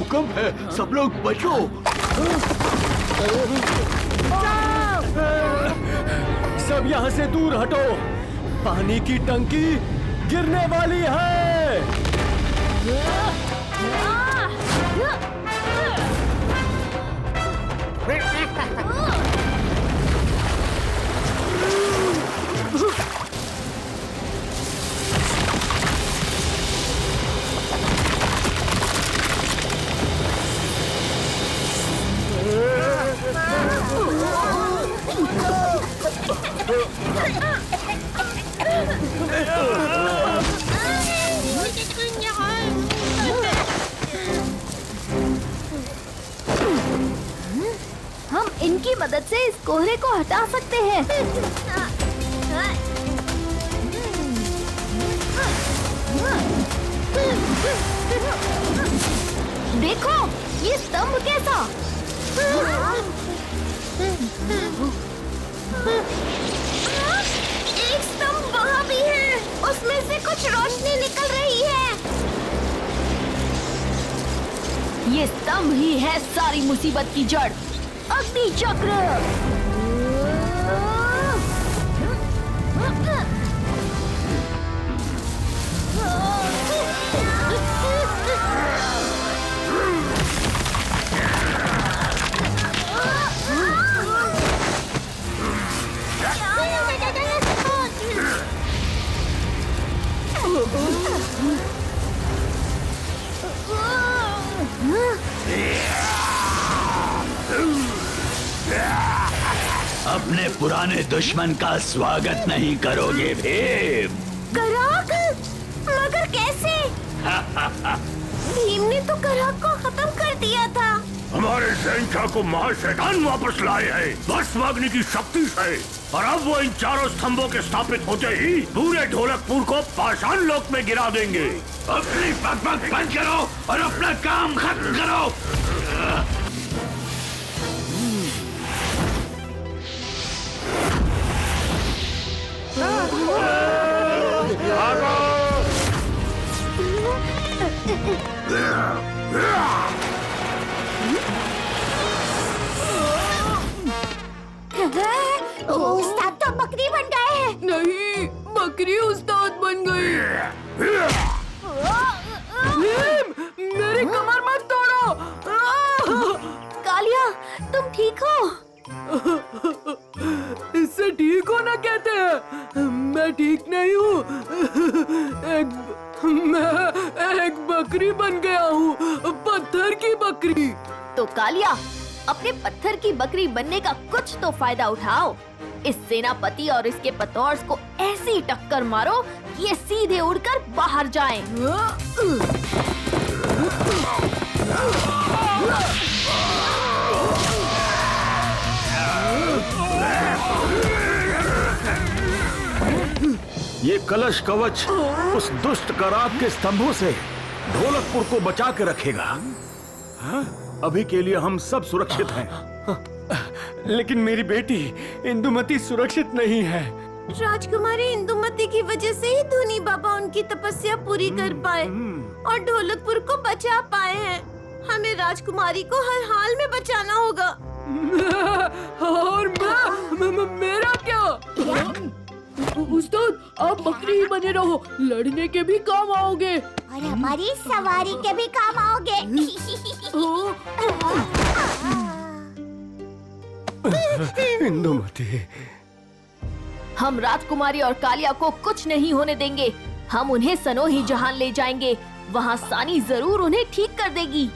भूकंप है, सब लोग बचो। सब यहाँ से दूर हटो, पानी की टंकी गिरने वाली है। हम इनकी मदद से इस कोहरे को हटा सकते हैं। देखो ये स्तंभ कैसा। एक स्तंभ वहाँ भी है, उसमें से कुछ रोशनी निकल रही है। ये स्तंभ ही है सारी मुसीबत की जड़, अग्नि चक्र। अपने पुराने दुश्मन का स्वागत नहीं करोगे भीम? कराक? मगर कैसे? भीम ने तो कराक को खत्म कर दिया था। हमारे ज़ेंचा को महाशैतान वापस लाए हैं भस्माग्नि की शक्ति से, और अब वो इन चारों स्तंभों के स्थापित होते ही पूरे ढोलकपुर को पाषाण लोक में गिरा देंगे। अपनी बकबक बंद करो और अपना काम खत्म करो। उस्ताद तो बकरी बन गए हैं। नहीं, बकरी उस्ताद बन गई। भीम, मेरी कमर मत तोड़ो। कालिया, तुम ठीक हो? इससे ठीक होना कहते हैं। मैं ठीक नहीं हूँ। मैं एक बकरी बन गया हूँ, पत्थर की बकरी। तो कालिया, अपने पत्थर की बकरी बनने का कुछ तो फायदा उठाओ। इस सेनापति और इसके पतोर्स को ऐसी टक्कर मारो कि ये सीधे उड़कर बाहर जाएं। ये कलश कवच उस दुष्ट कराक के स्तंभों से ढोलकपुर को बचा के रखेगा। हाँ? अभी के लिए हम सब सुरक्षित हैं। लेकिन मेरी बेटी इंदुमती सुरक्षित नहीं है। राजकुमारी इंदुमती की वजह से ही धोनी बाबा उनकी तपस्या पूरी कर पाए और ढोलकपुर को बचा पाए हैं। हमें राजकुमारी को हर हाल में बचाना होगा। और मेरा क्या? उस्ताद, आप बकरी ही बने रहो, लड़ने के भी काम आओगे और हमारी सवारी के भी काम आओगे। इंदुमती, हम राजकुमारी और कालिया को कुछ नहीं होने देंगे। हम उन्हें सनोही जहान ले जाएंगे, वहाँ सानी जरूर उन्हें ठीक कर देगी।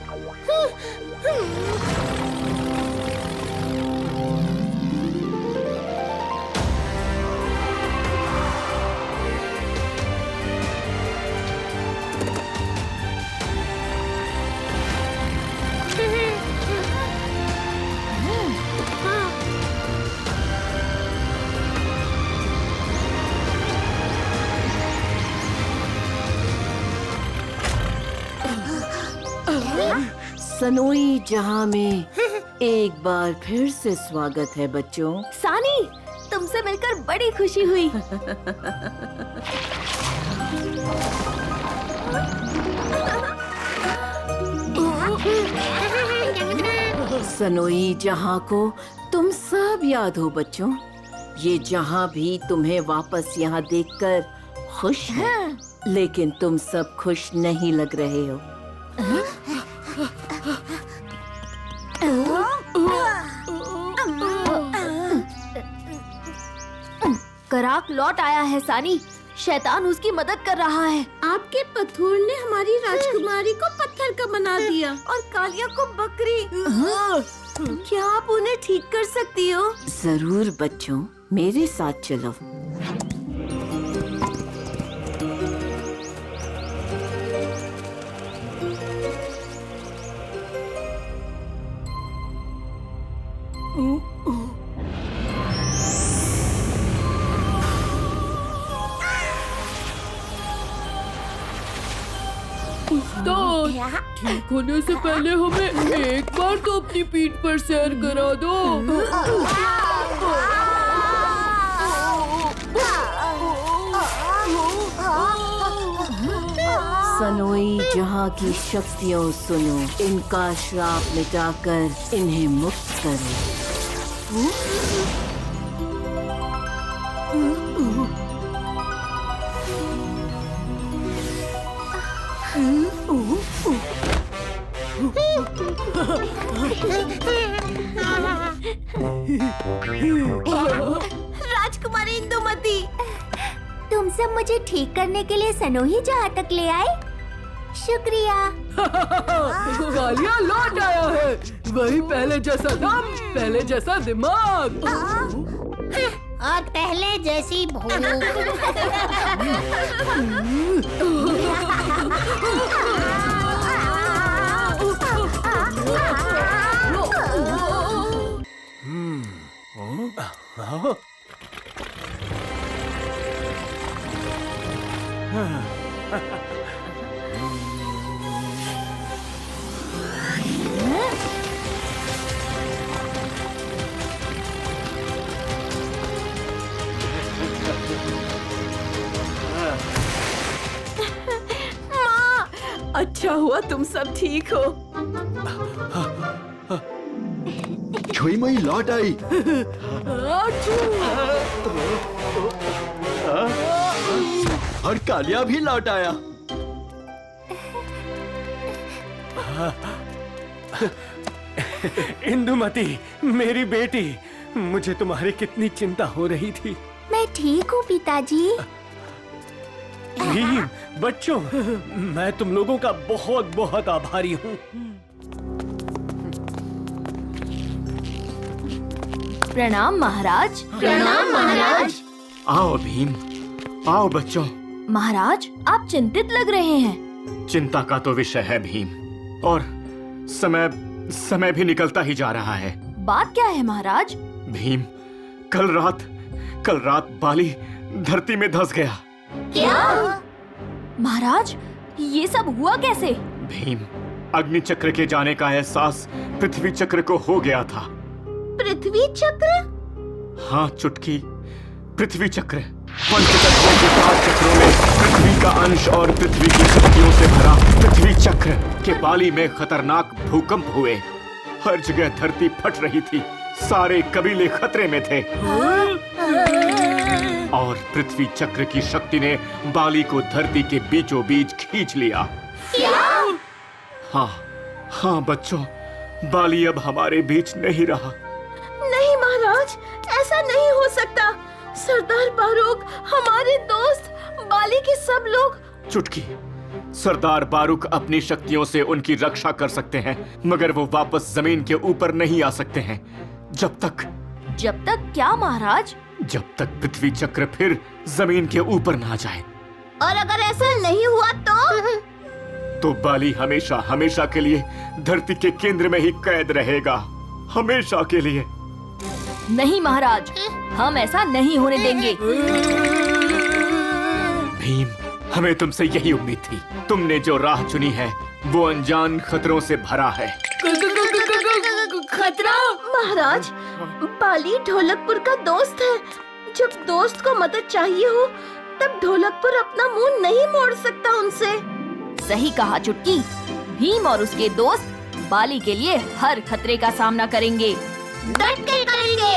सनोई जहां में एक बार फिर से स्वागत है बच्चों। सानी, तुमसे मिलकर बड़ी खुशी हुई। सनोई जहां को तुम सब याद हो बच्चों। ये जहां भी तुम्हें वापस यहाँ देखकर खुश है, लेकिन तुम सब खुश नहीं लग रहे हो। कराक लौट आया है सानी। शैतान उसकी मदद कर रहा है। आपके पथूर ने हमारी राजकुमारी को पत्थर का बना दिया और कालिया को बकरी। क्या आप उन्हें ठीक कर सकती हो? जरूर बच्चों, मेरे साथ चलो। उस्ताद, ठीक होने से पहले हमें एक बार तो अपनी पीठ पर सैर करा दो। सनोई जहां की शक्तियों सुनो, इनका श्राप मिटाकर इन्हें मुक्त करो। राजकुमारी इंदुमती, तुम सब मुझे ठीक करने के लिए सनोही जहाँ तक ले आए, शुक्रिया। कालिया लौट आया है। वही पहले जैसा दम, पहले जैसा दिमाग और पहले जैसी भूख। अच्छा हुआ तुम सब ठीक हो। छुई मुई लौट आई। और कालिया भी लौट आया। इंदुमती, मेरी बेटी, मुझे तुम्हारी कितनी चिंता हो रही थी। मैं ठीक हूँ पिताजी। भीम, बच्चों, मैं तुम लोगों का बहुत बहुत आभारी हूँ। प्रणाम महाराज। प्रणाम महाराज। आओ भीम, आओ बच्चों। महाराज, आप चिंतित लग रहे हैं। चिंता का तो विषय है भीम, और समय भी निकलता ही जा रहा है। बात क्या है महाराज? भीम, कल रात बाली धरती में धंस गया। क्या? महाराज, ये सब हुआ कैसे? भीम, अग्नि चक्र के जाने का एहसास पृथ्वी चक्र को हो गया था। पृथ्वी चक्र? हाँ चुटकी, पृथ्वी चक्र। पंचतत्वों के 5 चक्रों में पृथ्वी का अंश और पृथ्वी की शक्तियों से भरा पृथ्वी चक्र के बाली में खतरनाक भूकंप हुए। हर जगह धरती फट रही थी, सारे कबीले खतरे में थे। और पृथ्वी चक्र की शक्ति ने बाली को धरती के बीचों बीच खींच लिया। हाँ बच्चों, बाली अब हमारे बीच नहीं रहा। नहीं महाराज, ऐसा नहीं हो सकता। सरदार बारूक, हमारे दोस्त, बाली के सब लोग। चुटकी, सरदार बारूक अपनी शक्तियों से उनकी रक्षा कर सकते हैं, मगर वो वापस जमीन के ऊपर नहीं आ सकते हैं जब तक क्या महाराज? जब तक पृथ्वी चक्र फिर जमीन के ऊपर ना जाए। और अगर ऐसा नहीं हुआ तो बाली हमेशा हमेशा के लिए धरती के केंद्र में ही कैद रहेगा, हमेशा के लिए। नहीं महाराज, हम ऐसा नहीं होने देंगे। भीम, हमें तुमसे यही उम्मीद थी। तुमने जो राह चुनी है वो अनजान खतरों से भरा है। खतरा? महाराज, बाली ढोलकपुर का दोस्त है। जब दोस्त को मदद चाहिए हो तब ढोलकपुर अपना मुंह नहीं मोड़ सकता उनसे। सही कहा चुटकी। भीम और उसके दोस्त बाली के लिए हर खतरे का सामना करेंगे। डट कर करेंगे।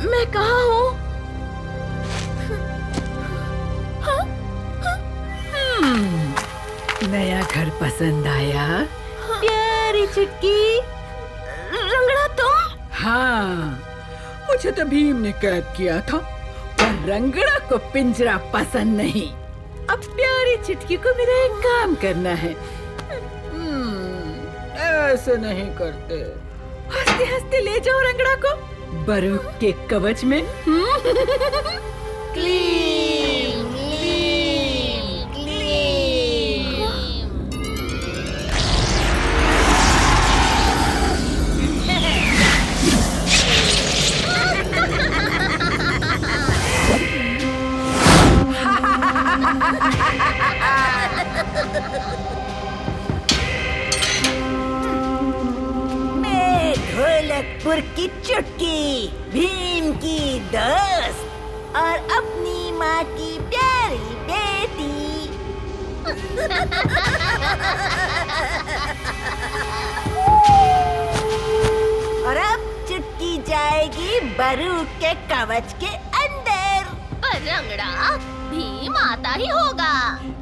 मैं कहाँ हूँ? नया घर पसंद आया? प्यारी चुटकी, रंगड़ा तुम? हाँ, मुझे तो भीम ने कैद किया था, पर रंगड़ा को पिंजरा पसंद नहीं। अब प्यारी चिटकी को मेरा एक काम करना है। ऐसे नहीं करते। हंसते हंसते ले जाओ रंगड़ा को बरूक के कवच में। मैं ढोलकपुर की चुटकी, भीम की दोस्त और अपनी माँ की प्यारी बेटी। और अब चुटकी जाएगी बरूक के कवच के अंदर। पर रंगड़ा, भीम आता ही होगा।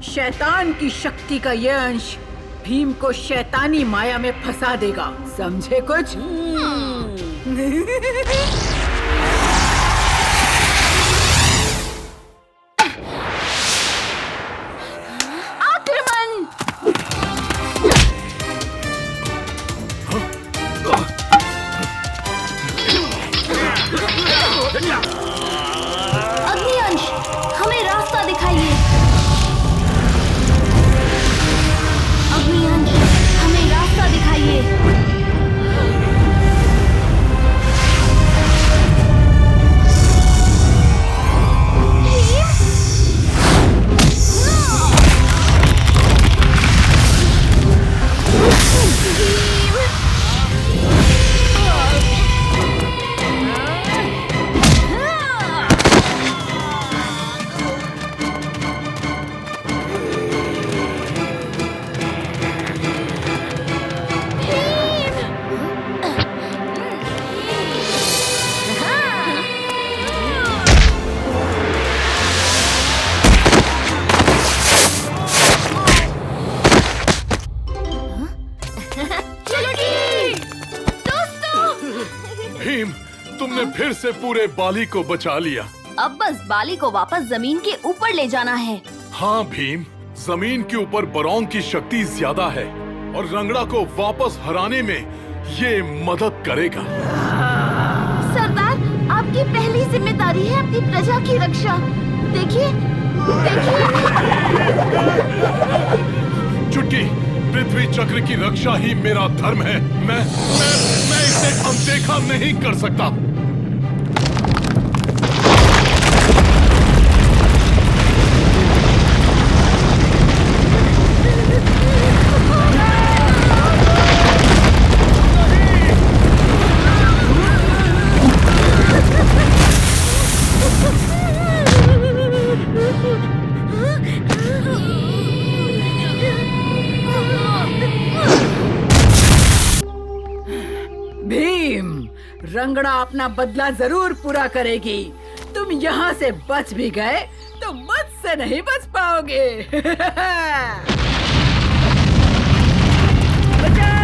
शैतान की शक्ति का ये अंश भीम को शैतानी माया में फंसा देगा, समझे कुछ? आक्रमण! अग्निअंश, हमें रास्ता दिखाइए। अग्निअंश, हमें रास्ता दिखाइए। भीम, तुमने फिर से पूरे बाली को बचा लिया। अब बस बाली को वापस जमीन के ऊपर ले जाना है। हाँ भीम, जमीन के ऊपर बरौंग की शक्ति ज्यादा है और रंगड़ा को वापस हराने में ये मदद करेगा। सरदार, आपकी पहली जिम्मेदारी है अपनी प्रजा की रक्षा। देखिए, देखिए। चुटकी, पृथ्वी चक्र की रक्षा ही मेरा धर्म है। मैं इसे अनदेखा नहीं कर सकता। रंगड़ा अपना बदला जरूर पूरा करेगी। तुम यहाँ से बच भी गए तो मुझसे नहीं बच पाओगे। बचाओ!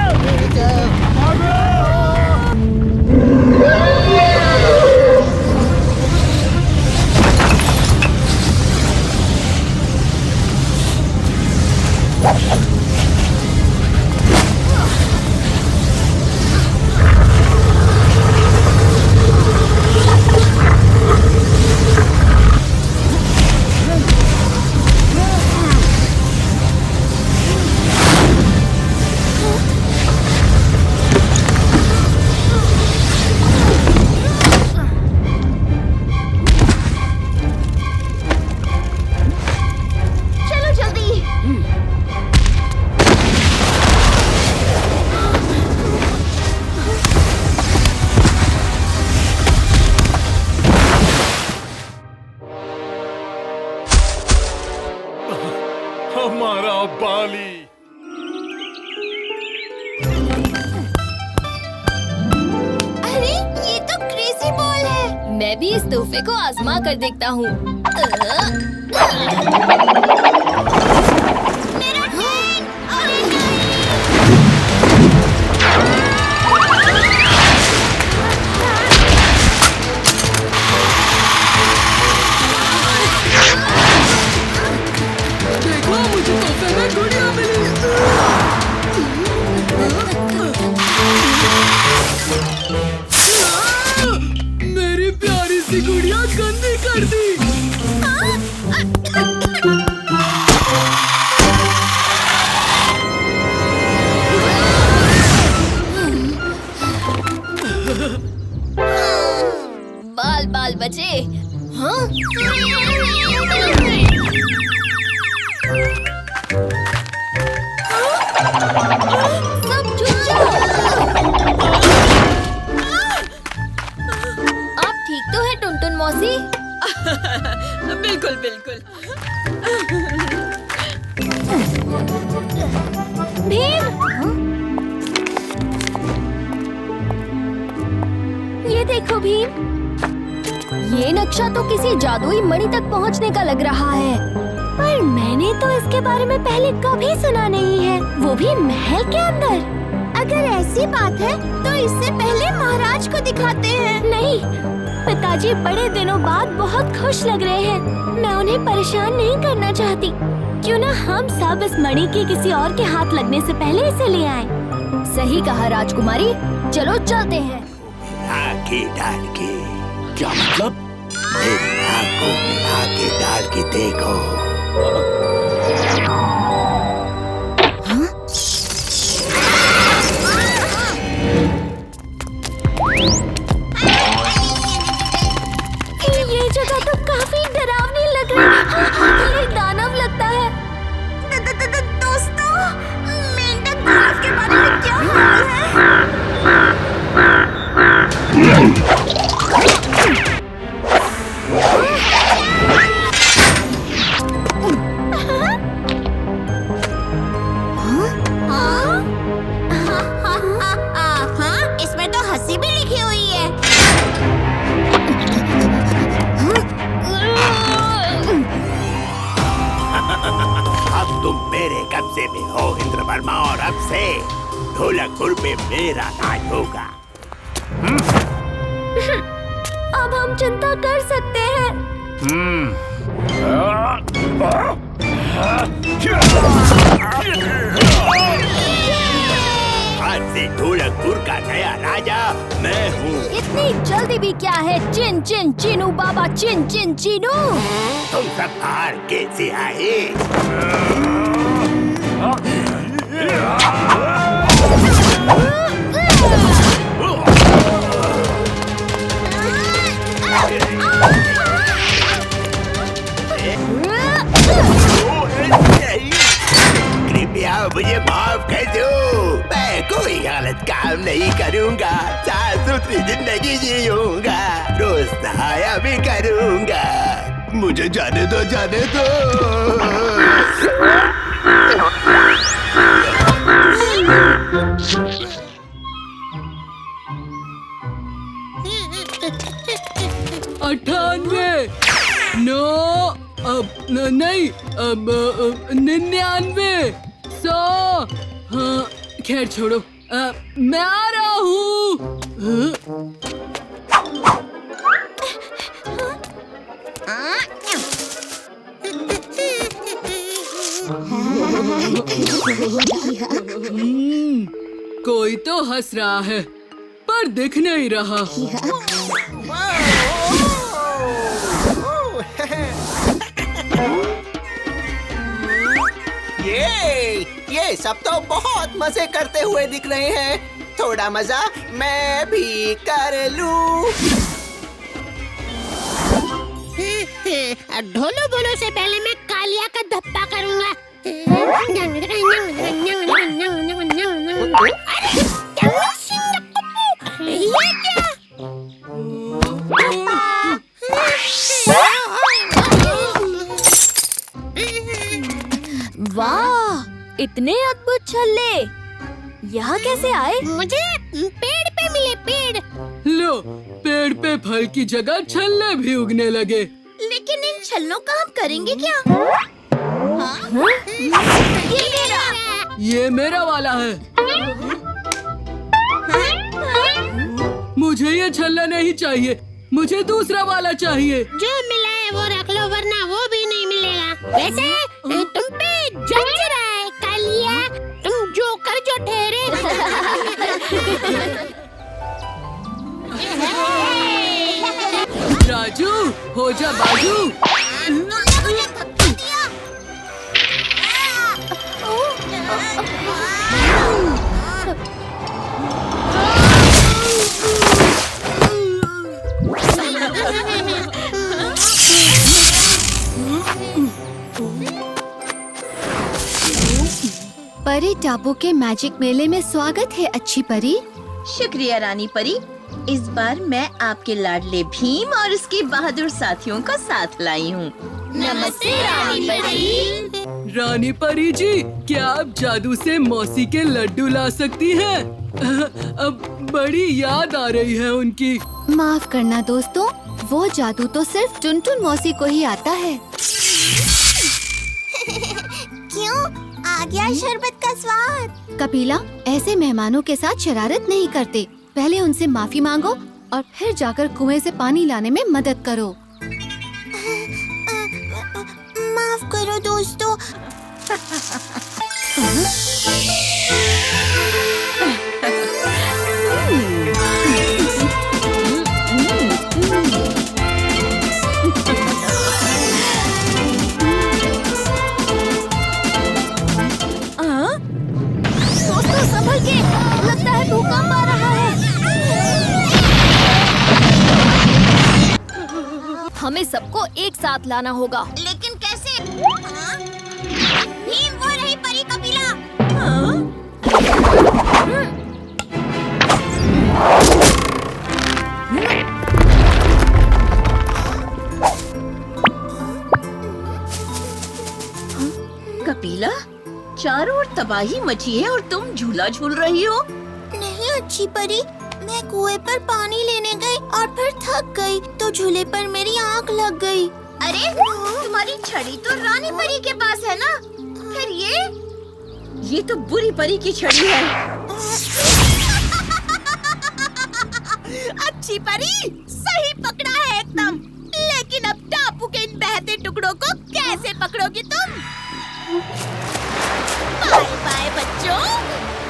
मैं भी इस तोहफे को आजमा कर देखता हूँ। मेरी प्यारी सी गुड़िया गंदी कर दी। बाल बाल बचे। हाँ? सब चुप जाओ। आप ठीक तो है टुनटुन मौसी? बिल्कुल बिल्कुल। भीम, ये देखो भीम, ये नक्शा तो किसी जादुई मणि तक पहुंचने का लग रहा है, पर मैंने तो इसके बारे में पहले कभी सुना नहीं है, वो भी महल के अंदर। अगर ऐसी बात है तो इससे पहले महाराज को दिखाते हैं। नहीं, पिताजी बड़े दिनों बाद बहुत खुश लग रहे हैं, मैं उन्हें परेशान नहीं करना चाहती। क्यों ना हम सब इस मणि के किसी और के हाथ लगने से पहले इसे ले आएं। सही कहा राजकुमारी, चलो चलते हैं। आके डाल के क्या मतलब? मेरी आंखों में आके डाल के देखो। ये जगह तो काफी डरावनी लग रही है। ये दानव लगता है। दोस्तों, मेंढक दानव के बारे में क्या हाल है? इसमें तो हंसी भी लिखी हुई है। अब तुम मेरे कब्जे में हो इंद्रवर्मा, और अब से ढोलकपुर में मेरा राज होगा। अब हम चिंता कर सकते हैं। आज से ढोलकपुर का नया राजा मैं हूँ। इतनी जल्दी भी क्या है? चिन चिन चिनू बाबा, चिन चिन चिनू। तुम सब बाहर कैसे आए? कृपया मुझे माफ कर दो, मैं कोई गलत काम नहीं करूँगा, साफ सुथरी जिंदगी जीऊंगा, रोज नहाया भी करूँगा। मुझे जाने दो, जाने दो। अठानवे, नो, नहीं, 99, 100। हाँ, खैर छोड़ो, मैं आ रहा हूँ। कोई तो हंस रहा है, पर दिख नहीं रहा। ये सब तो बहुत मजे करते हुए दिख रहे हैं। थोड़ा मजा मैं भी कर लूं। ढोलो बोलो से पहले मैं कालिया का धप्पा करूंगा। ये क्या? वाह, इतने अद्भुत छल्ले यहाँ कैसे आए? मुझे पेड़ पे मिले पेड़। लो, पेड़ पे फल की जगह छल्ले भी उगने लगे। लेकिन इन छल्लों का हम करेंगे क्या? ये मेरा वाला है। मुझे ये छल्ला नहीं चाहिए, मुझे दूसरा वाला चाहिए। जो मिला है वो रख लो, वरना वो भी नहीं मिलेगा। वैसे तुम पे जच रहा है कालिया, तुम जोकर जो ठहरे। राजू, हो जा बाजू। मुझे धक्का दिया। परी टापू के मैजिक मेले में स्वागत है अच्छी परी। शुक्रिया रानी परी। इस बार मैं आपके लाडले भीम और उसके बहादुर साथियों को साथ लाई हूँ। नमस्ते रानी परी। रानी परी जी, क्या आप जादू से मौसी के लड्डू ला सकती हैं? अब बड़ी याद आ रही है उनकी। माफ करना दोस्तों, वो जादू तो सिर्फ टुनटुन मौसी को ही आता है। क्यों? आ गया शरबत का स्वाद। कपिला, ऐसे मेहमानों के साथ शरारत नहीं करते। पहले उनसे माफी मांगो और फिर जाकर कुएं से पानी लाने में मदद करो। माफ करो दोस्तों। दोस्तों संभल के, लगता है भूकंप आ रहा है। हमें सबको एक साथ लाना होगा। लेकिन कैसे? भीम, वो रही परी कपिला। कपिला, चारों ओर तबाही मची है और तुम झूला झूल रही हो। नहीं अच्छी परी, मैं कुएं पर पानी लेने गई और फिर थक गई तो झूले पर मेरी आंख लग गई। अरे तुम्हारी छड़ी तो रानी परी के पास है ना, फिर ये तो बुरी परी की छड़ी है। अच्छी परी, सही पकड़ा है एकदम। लेकिन अब टापू के इन बहते टुकड़ों को कैसे पकड़ोगी तुम? बाय बाय बच्चों,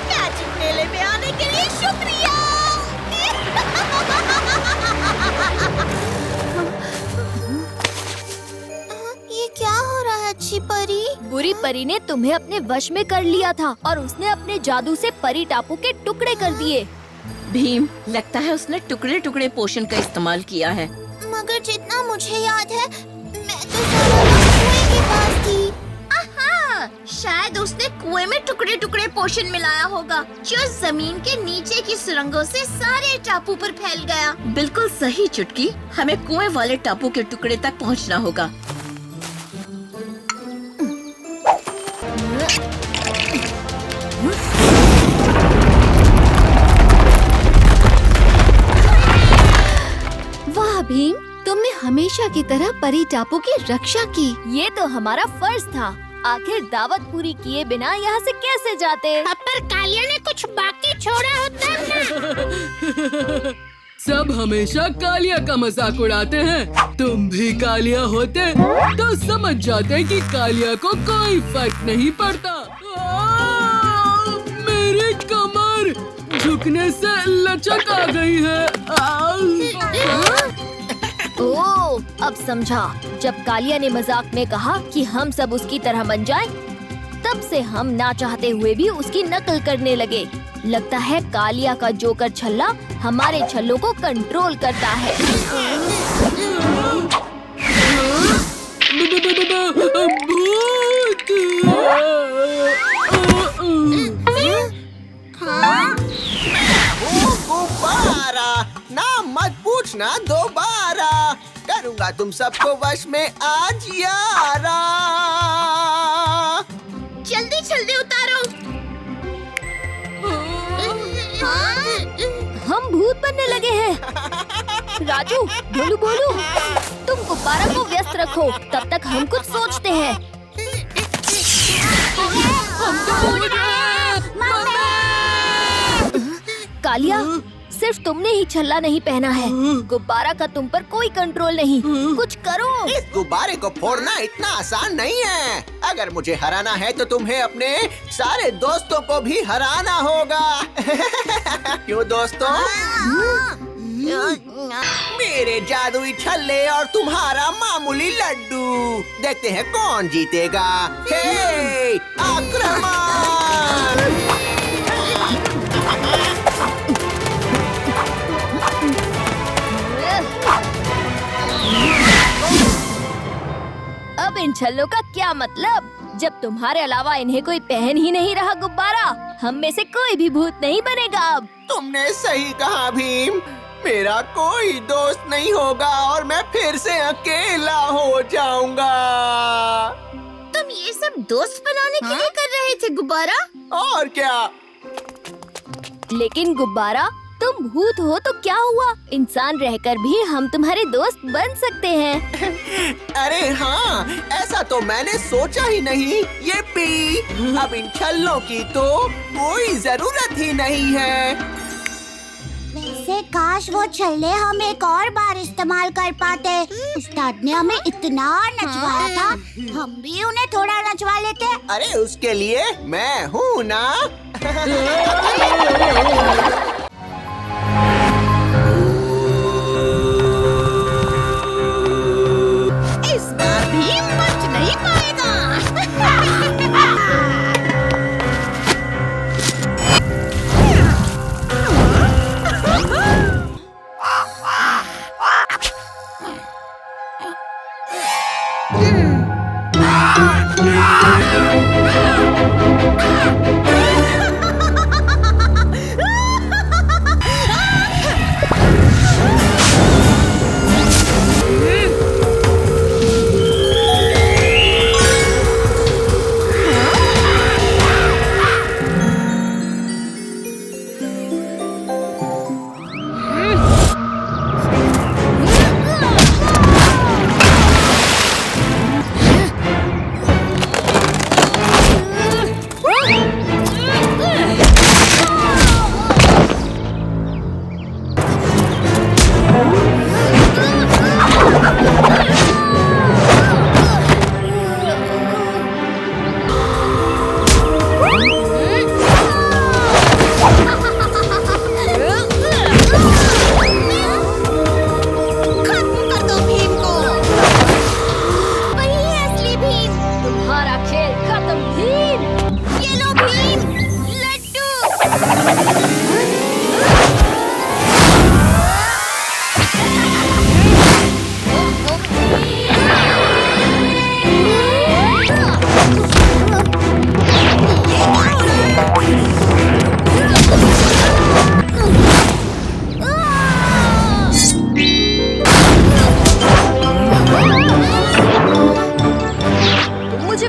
मैजिक मेले में आने के लिए शुक्रिया। ये क्या हो रहा है अच्छी परी? बुरी परी ने तुम्हें अपने वश में कर लिया था और उसने अपने जादू से परी टापू के टुकड़े कर दिए। भीम, लगता है उसने टुकड़े टुकड़े पोषण का इस्तेमाल किया है। मगर जितना मुझे याद है, मैं तो सारा वक्त कुएं के पास थी। आहा, शायद उसने कुएं में टुकड़े टुकड़े पोषण मिलाया होगा, जो जमीन के नीचे की सुरंगों से सारे टापू पर फैल गया। बिल्कुल सही चुटकी, हमें कुएं वाले टापू के टुकड़े तक पहुंचना होगा। वाह भीम, तुमने हमेशा की तरह परी टापू की रक्षा की। ये तो हमारा फर्ज था। आखिर दावत पूरी किए बिना यहाँ से कैसे जाते? पर कालिया ने कुछ बाकी छोड़ा होता। सब हमेशा कालिया का मजाक उड़ाते हैं। तुम भी कालिया होते तो समझ जाते कि कालिया को कोई फर्क नहीं पड़ता। मेरी कमर झुकने से लचक आ गई है। ओह, अब समझा। जब कालिया ने मजाक में कहा कि हम सब उसकी तरह बन जाएं, तब से हम ना चाहते हुए भी उसकी नकल करने लगे। लगता है कालिया का जोकर छल्ला हमारे छल्लों को कंट्रोल करता है। गुब्बारा, ना मत पूछना दोबारा, करूंगा तुम सबको वश में आज यारा। जल्दी जल्दी उतारो। हम हम भूत बनने लगे हैं। राजू, भोलू भोलू, तुम गुब्बारा को व्यस्त रखो, तब तक हम कुछ सोचते हैं। कालिया, सिर्फ तुमने ही छल्ला नहीं पहना है। गुब्बारा का तुम पर कोई कंट्रोल नहीं। कुछ करो। इस गुब्बारे को फोड़ना इतना आसान नहीं है। अगर मुझे हराना है तो तुम्हें अपने सारे दोस्तों को भी हराना होगा। क्यों दोस्तों? मेरे जादुई छल्ले और तुम्हारा मामूली लड्डू। देखते हैं कौन जीतेगा। हे, आक्रमण! अब इन छल्लों का क्या मतलब? जब तुम्हारे अलावा इन्हें कोई पहन ही नहीं रहा गुब्बारा, हम में से कोई भी भूत नहीं बनेगा अब। तुमने सही कहा भीम। मेरा कोई दोस्त नहीं होगा और मैं फिर से अकेला हो जाऊंगा। तुम ये सब दोस्त बनाने के लिए कर रहे थे गुब्बारा? और क्या? लेकिन गुब्बारा, तुम भूत हो तो क्या हुआ? इंसान रहकर भी हम तुम्हारे दोस्त बन सकते हैं। अरे हाँ, ऐसा तो मैंने सोचा ही नहीं। ये पी, अब इन छल्लों की तो कोई जरूरत ही नहीं है। वैसे काश वो छल्ले हम एक और बार इस्तेमाल कर पाते। उस्ताद ने हमें इतना नचवाया था, हम भी उन्हें थोड़ा नचवा लेते। अरे उसके लिए मैं हूँ ना। इस बार भी बच नहीं पाएगा।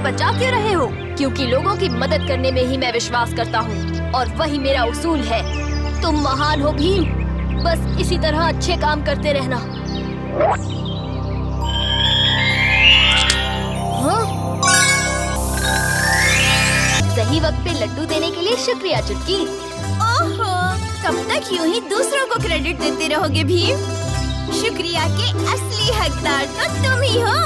बचा क्यों रहे हो? क्योंकि लोगों की मदद करने में ही मैं विश्वास करता हूँ और वही मेरा उसूल है। तुम महान हो भीम, बस इसी तरह अच्छे काम करते रहना। हाँ? सही वक्त पे लड्डू देने के लिए शुक्रिया चुटकी। ओहो, कब तक यूं ही दूसरों को क्रेडिट देते रहोगे भीम? शुक्रिया के असली हकदार तो तुम ही हो।